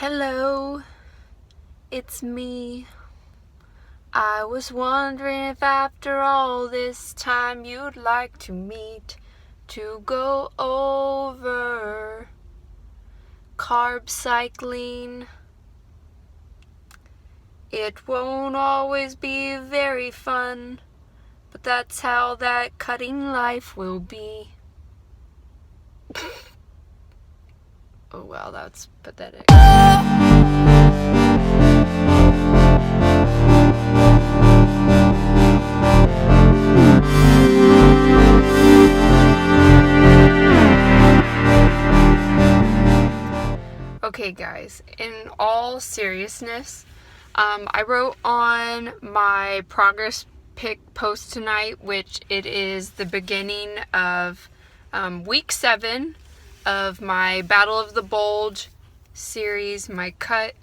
Hello, it's me. I was wondering if after all this time you'd like to meet to go over carb cycling. It won't always be very fun, but that's how that cutting life will be. Oh wow, that's pathetic. Okay guys, in all seriousness, I wrote on my progress pic post tonight, which it is the beginning of week 7 of my Battle of the Bulge series, my cut,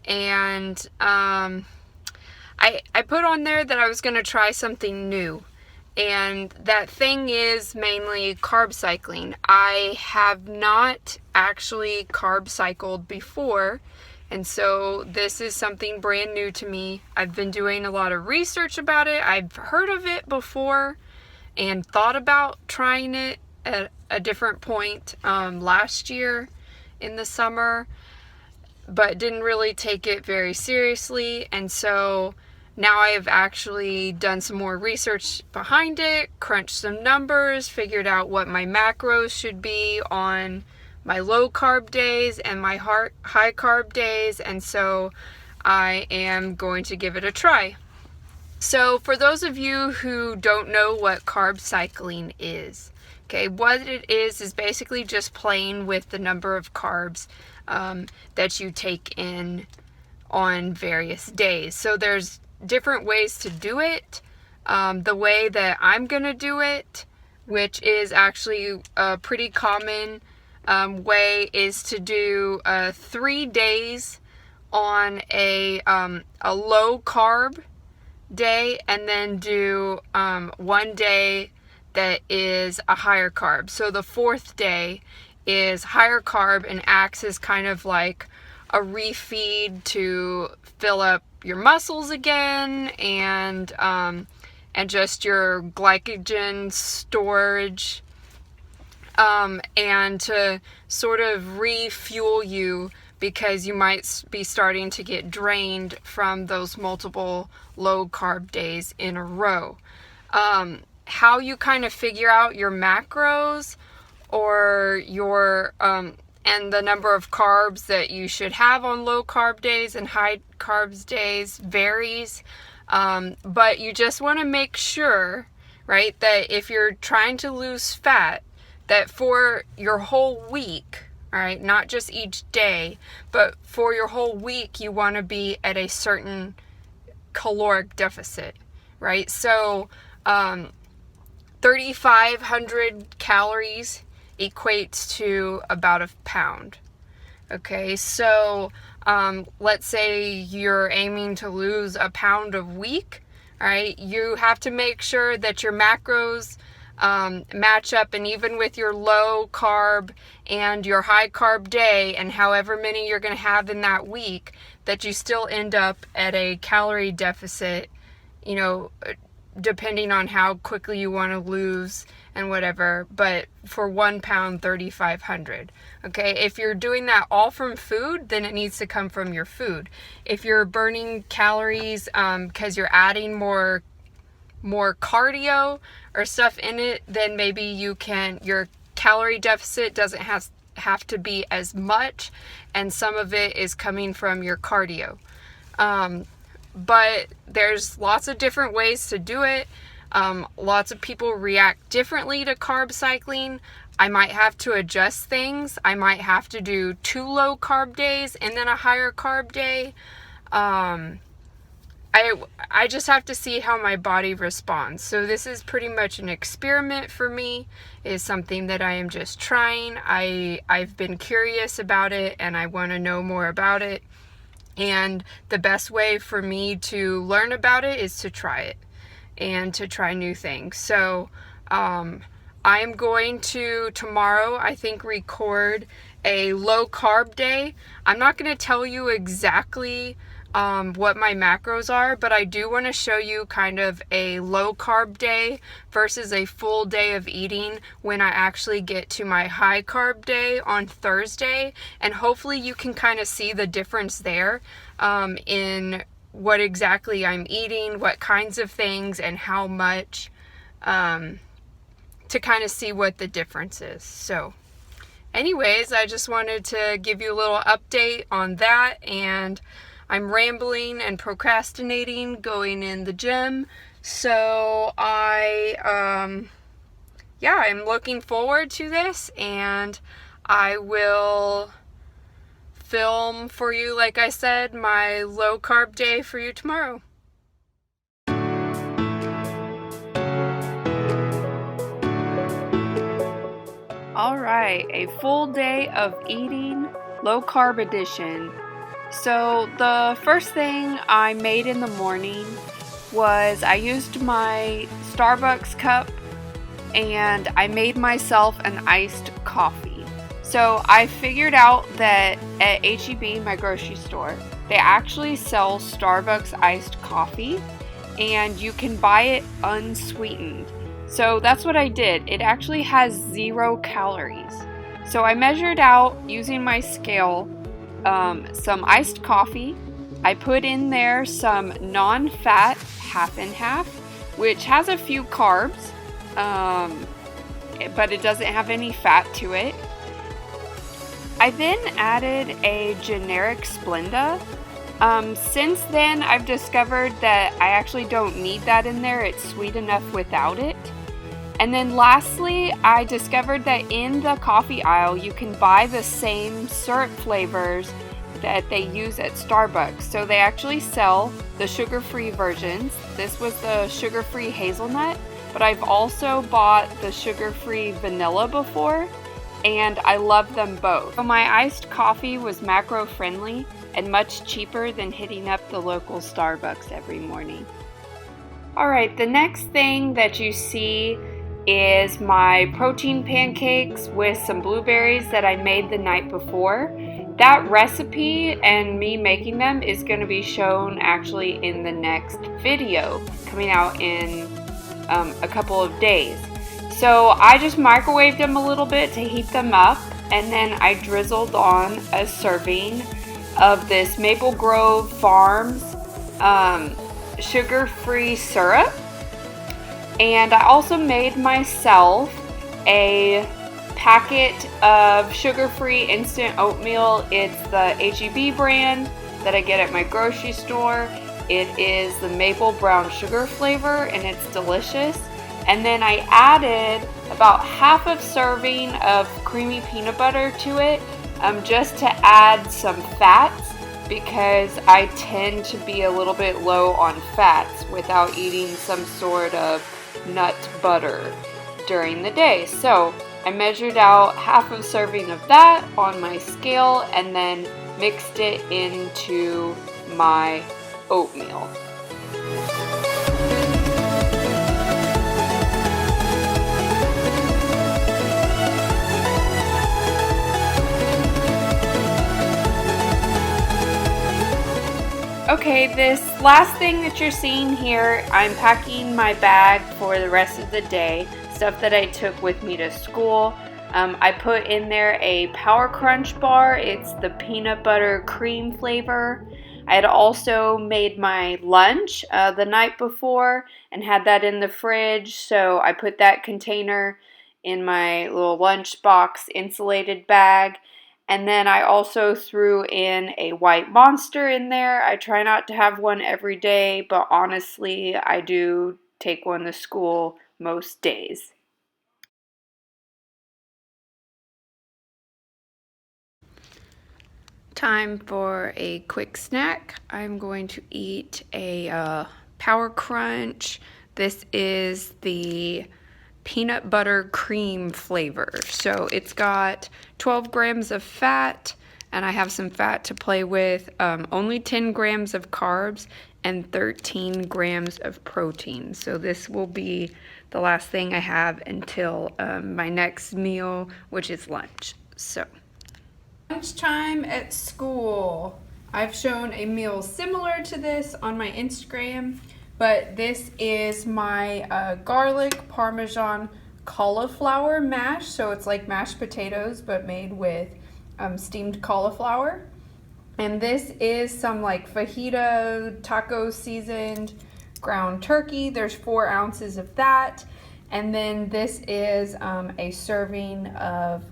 and I put on there that I was going to try something new. And that thing is mainly carb cycling. I have not actually carb cycled before, and so this is something brand new to me. I've been doing a lot of research about it. I've heard of it before and thought about trying it at a different point last year in the summer, but didn't really take it very seriously. And so now I have actually done some more research behind it, crunched some numbers, figured out what my macros should be on my low carb days and my high carb days, and so I am going to give it a try. So for those of you who don't know what carb cycling is, okay, what it is basically just playing with the number of carbs that you take in on various days. So there's different ways to do it. The way that I'm gonna do it, which is actually a pretty common way, is to do 3 days on a low carb day, and then do 1 day that is a higher carb. So the 4th day is higher carb and acts as kind of like a refeed to fill up your muscles again, and just your glycogen storage, and to sort of refuel you, because you might be starting to get drained from those multiple low carb days in a row. How you kind of figure out your macros or your and the number of carbs that you should have on low carb days and high carbs days varies. But you just want to make sure, right, that if you're trying to lose fat, that for your whole week, all right, not just each day, but for your whole week, you want to be at a certain caloric deficit, right? So 3,500 calories equates to about a pound. Okay, so let's say you're aiming to lose a pound a week, all right? You have to make sure that your macros match up, and even with your low carb and your high carb day, and however many you're going to have in that week, that you still end up at a calorie deficit, depending on how quickly you want to lose and whatever, but for 1 pound, 3,500. Okay, if you're doing that all from food, then it needs to come from your food. If you're burning calories because you're adding more cardio or stuff in it, then maybe your calorie deficit doesn't have to be as much, and some of it is coming from your cardio. But there's lots of different ways to do it. Lots of people react differently to carb cycling. I might have to adjust things. I might have to do 2 low carb days and then a higher carb day. I just have to see how my body responds. So this is pretty much an experiment for me. It is something that I am just trying. I've been curious about it, and I want to know more about it. And the best way for me to learn about it is to try it and to try new things. So I am going to tomorrow, I think, record a low carb day. I'm not going to tell you exactly what my macros are, but I do want to show you kind of a low carb day versus a full day of eating when I actually get to my high carb day on Thursday, and hopefully you can kind of see the difference there in what exactly I'm eating, what kinds of things, and how much, to kind of see what the difference is. So anyways, I just wanted to give you a little update on that, and I'm rambling and procrastinating going in the gym. So I'm looking forward to this, and I will film for you, like I said, my low carb day for you tomorrow. All right, a full day of eating, low carb edition. So the first thing I made in the morning was I used my Starbucks cup and I made myself an iced coffee. So I figured out that at H-E-B, my grocery store, they actually sell Starbucks iced coffee and you can buy it unsweetened. So that's what I did. It actually has 0 calories. So I measured out using my scale some iced coffee. I put in there some non-fat half and half, which has a few carbs, but it doesn't have any fat to it. I then added a generic Splenda. Since then, I've discovered that I actually don't need that in there. It's sweet enough without it. And then lastly, I discovered that in the coffee aisle, you can buy the same syrup flavors that they use at Starbucks. So they actually sell the sugar-free versions. This was the sugar-free hazelnut, but I've also bought the sugar-free vanilla before, and I love them both. So my iced coffee was macro-friendly and much cheaper than hitting up the local Starbucks every morning. All right, the next thing that you see is my protein pancakes with some blueberries that I made the night before. That recipe and me making them is going to be shown actually in the next video coming out in a couple of days. So I just microwaved them a little bit to heat them up, and then I drizzled on a serving of this Maple Grove Farms sugar-free syrup. And I also made myself a packet of sugar-free instant oatmeal. It's the H-E-B brand that I get at my grocery store. It is the maple brown sugar flavor, and it's delicious. And then I added about half a serving of creamy peanut butter to it, just to add some fats, because I tend to be a little bit low on fats without eating some sort of nut butter during the day. So I measured out half a serving of that on my scale and then mixed it into my oatmeal. Okay, this last thing that you're seeing here, I'm packing my bag for the rest of the day, stuff that I took with me to school. I put in there a Power Crunch bar. It's the peanut butter cream flavor. I had also made my lunch the night before and had that in the fridge, so I put that container in my little lunchbox insulated bag. And then I also threw in a white Monster in there. I try not to have one every day, but honestly, I do take one to school most days. Time for a quick snack. I'm going to eat a Power Crunch. This is the peanut butter cream flavor. So it's got 12 grams of fat, and I have some fat to play with, only 10 grams of carbs and 13 grams of protein. So this will be the last thing I have until my next meal, which is lunch. So Lunchtime at school. I've shown a meal similar to this on my Instagram, but this is my garlic parmesan cauliflower mash. So it's like mashed potatoes, but made with steamed cauliflower. And this is some like fajita taco seasoned ground turkey. There's 4 ounces of that. And then this is a serving of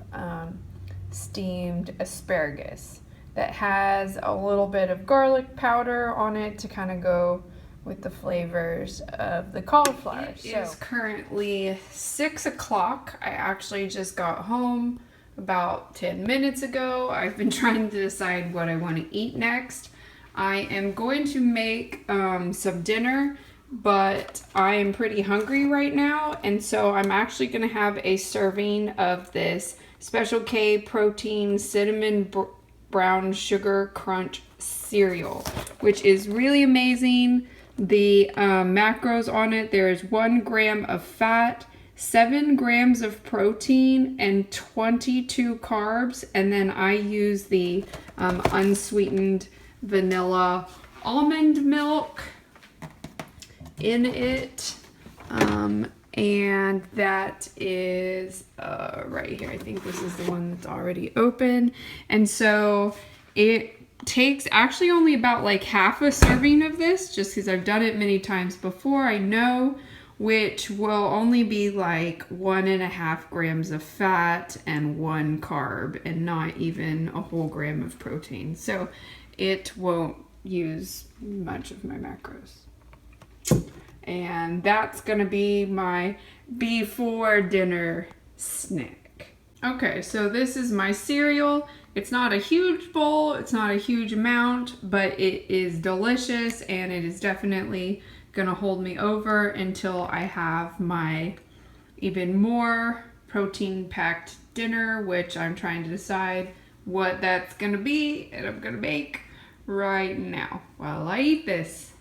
steamed asparagus that has a little bit of garlic powder on it to kind of go with the flavors of the cauliflower. It is currently 6 o'clock. I actually just got home about 10 minutes ago. I've been trying to decide what I want to eat next. I am going to make some dinner, but I am pretty hungry right now, and so I'm actually going to have a serving of this Special K protein cinnamon brown sugar crunch cereal, which is really amazing. The macros on it, there is 1 gram of fat, 7 grams of protein, and 22 carbs. And then I use the unsweetened vanilla almond milk in it. And that is right here. I think this is the one that's already open. And so it takes actually only about like half a serving of this, just because I've done it many times before, I know, which will only be like 1.5 grams of fat and 1 carb, and not even a whole gram of protein. So it won't use much of my macros. And that's gonna be my before dinner snack. Okay, so this is my cereal. It's not a huge bowl, it's not a huge amount, but it is delicious, and it is definitely gonna hold me over until I have my even more protein packed dinner, which I'm trying to decide what that's gonna be, and I'm gonna make right now while I eat this.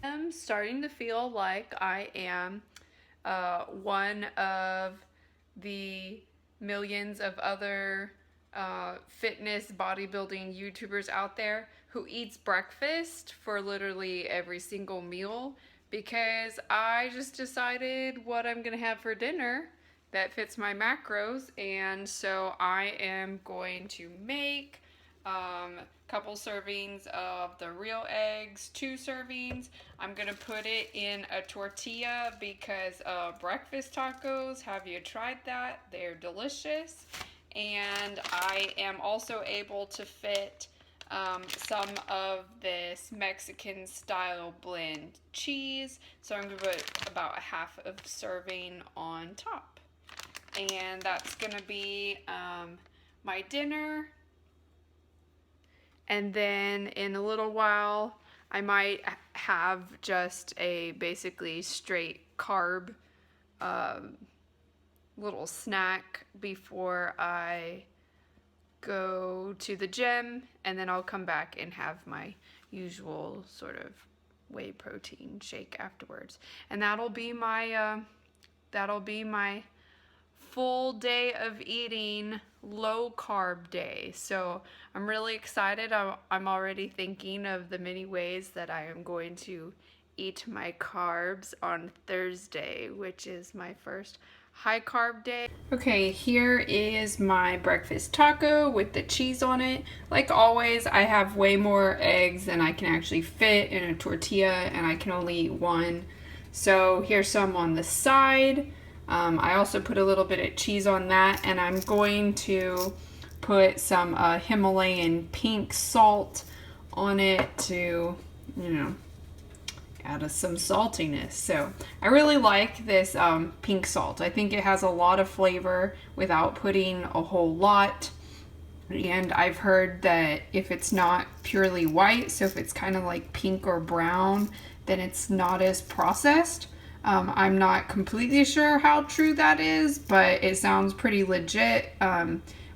I'm starting to feel like I am one of the millions of other fitness bodybuilding YouTubers out there who eats breakfast for literally every single meal, because I just decided what I'm gonna have for dinner that fits my macros, and so I am going to make couple servings of the real eggs, 2 servings. I'm gonna put it in a tortilla because breakfast tacos, have you tried that? They're delicious. And I am also able to fit some of this Mexican style blend cheese, so I'm gonna put about a half of serving on top. And that's gonna be my dinner. And then in a little while, I might have just a basically straight carb little snack before I go to the gym, and then I'll come back and have my usual sort of whey protein shake afterwards. And that'll be my full day of eating, low carb day. So I'm really excited. I'm already thinking of the many ways that I am going to eat my carbs on Thursday, which is my first high carb day. Okay, here is my breakfast taco with the cheese on it. Like always, I have way more eggs than I can actually fit in a tortilla, and I can only eat 1. So here's some on the side. I also put a little bit of cheese on that, and I'm going to put some Himalayan pink salt on it to, add some saltiness. So I really like this pink salt. I think it has a lot of flavor without putting a whole lot. And I've heard that if it's not purely white, so if it's kind of like pink or brown, then it's not as processed. I'm not completely sure how true that is, but it sounds pretty legit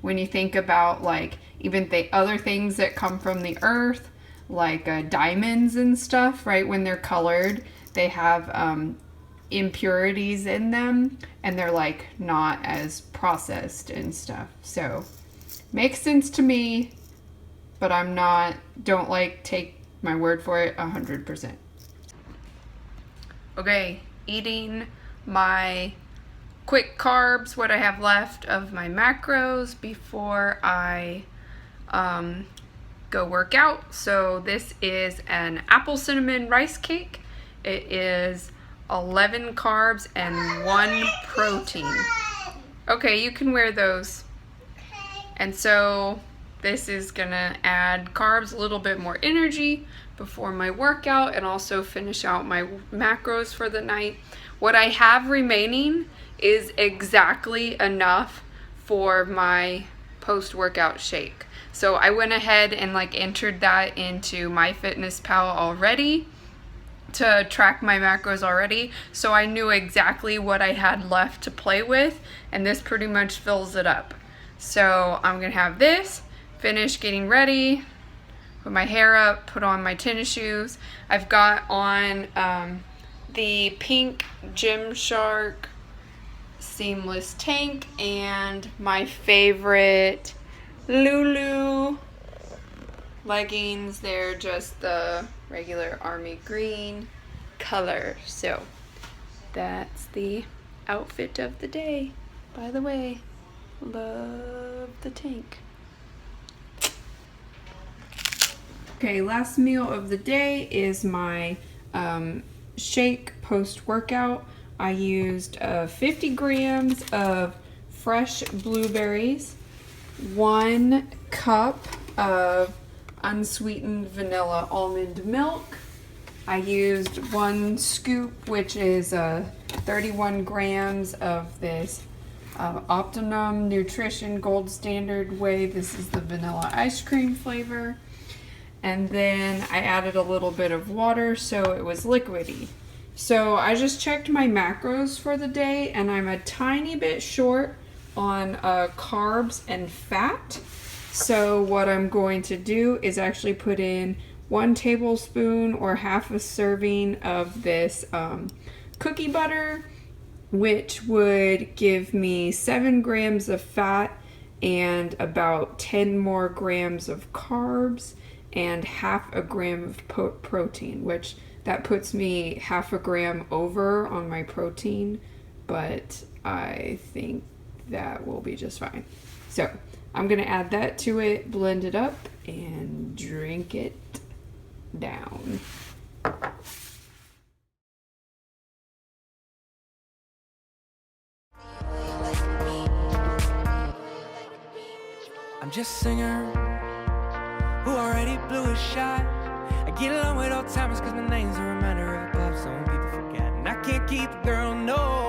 when you think about like even the other things that come from the earth, like diamonds and stuff, right? When they're colored, they have impurities in them, and they're like not as processed and stuff. So Makes sense to me, but don't like take my word for it 100%. Okay, eating my quick carbs, what I have left of my macros before I go work out. So this is an apple cinnamon rice cake. It is 11 carbs and 1 protein. Okay, you can wear those. And so this is gonna add carbs, a little bit more energy before my workout, and also finish out my macros for the night. What I have remaining is exactly enough for my post-workout shake. So I went ahead and entered that into MyFitnessPal already to track my macros already. So I knew exactly what I had left to play with, and this pretty much fills it up. So I'm gonna have this, finish getting ready, put my hair up, put on my tennis shoes. I've got on the pink Gymshark seamless tank and my favorite Lulu leggings. They're just the regular army green color. So that's the outfit of the day. By the way, love the tank. Okay, last meal of the day is my shake post-workout. I used 50 grams of fresh blueberries, 1 cup of unsweetened vanilla almond milk. I used 1 scoop, which is 31 grams of this Optimum Nutrition Gold Standard Whey. This is the vanilla ice cream flavor. And then I added a little bit of water so it was liquidy. So I just checked my macros for the day, and I'm a tiny bit short on carbs and fat. So what I'm going to do is actually put in 1 tablespoon or half a serving of this cookie butter, which would give me 7 grams of fat and about 10 more grams of carbs and half a gram of protein, which that puts me half a gram over on my protein, but I think that will be just fine. So I'm gonna add that to it, blend it up, and drink it down. I'm just a singer who already blew a shot. I get along with old timers cause my name's a reminder of a pop song people forgot. And I can't keep a girl, no.